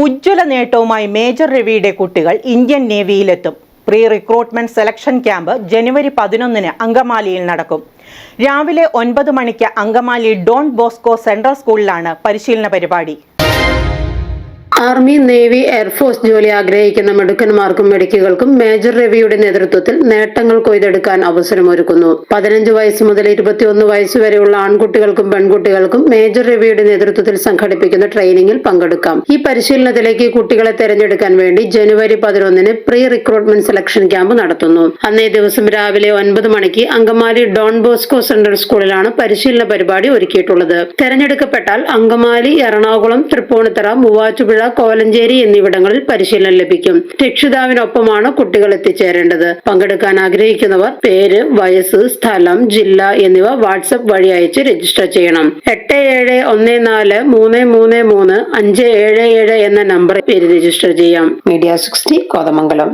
ഉജ്ജ്വല നേട്ടവുമായി major രവിയുടെ കുട്ടികൾ Indian നേവിയിലെത്തും. പ്രീ റിക്രൂട്ട്മെന്റ് സെലക്ഷൻ ക്യാമ്പ് ജനുവരി 11 അങ്കമാലിയിൽ നടക്കും. രാവിലെ 9 മണിക്ക് അങ്കമാലി ഡോൺ ബോസ്കോ സെൻട്രൽ സ്കൂളിലാണ് പരിശീലന പരിപാടി. ആർമി, നേവി, എയർഫോഴ്സ് ജോലി ആഗ്രഹിക്കുന്ന മിടുക്കന്മാർക്കും മെഡിക്കുകൾക്കും മേജർ രവിയുടെ നേതൃത്വത്തിൽ നേട്ടങ്ങൾ കൊയ്തെടുക്കാൻ അവസരമൊരുക്കുന്നു. 15 വയസ്സ് മുതൽ 21 വയസ്സ് വരെയുള്ള ആൺകുട്ടികൾക്കും പെൺകുട്ടികൾക്കും മേജർ രവിയുടെ നേതൃത്വത്തിൽ സംഘടിപ്പിക്കുന്ന ട്രെയിനിങ്ങിൽ പങ്കെടുക്കാം. ഈ പരിശീലനത്തിലേക്ക് കുട്ടികളെ തെരഞ്ഞെടുക്കാൻ വേണ്ടി ജനുവരി 11 പ്രീ റിക്രൂട്ട്മെന്റ് സെലക്ഷൻ ക്യാമ്പ് നടത്തുന്നു. അന്നേ ദിവസം രാവിലെ 9 മണിക്ക് അങ്കമാലി ഡോൺ ബോസ്കോ സെൻട്രൽ സ്കൂളിലാണ് പരിശീലന പരിപാടി ഒരുക്കിയിട്ടുള്ളത്. തെരഞ്ഞെടുക്കപ്പെട്ടാൽ അങ്കമാലി, എറണാകുളം, തൃപ്പൂണിത്തറ, മൂവാറ്റുപുഴ, കോലഞ്ചേരി എന്നിവിടങ്ങളിൽ പരിശീലനം ലഭിക്കും. രക്ഷിതാവിനൊപ്പമാണ് കുട്ടികൾ എത്തിച്ചേരേണ്ടത്. പങ്കെടുക്കാൻ ആഗ്രഹിക്കുന്നവർ പേര്, വയസ്സ്, സ്ഥലം, ജില്ല എന്നിവ വാട്സ്ആപ്പ് വഴി അയച്ച് രജിസ്റ്റർ ചെയ്യണം. 8714333577 എന്ന നമ്പറിൽ പേര് രജിസ്റ്റർ ചെയ്യാം. മീഡിയ 60 കോതമംഗലം.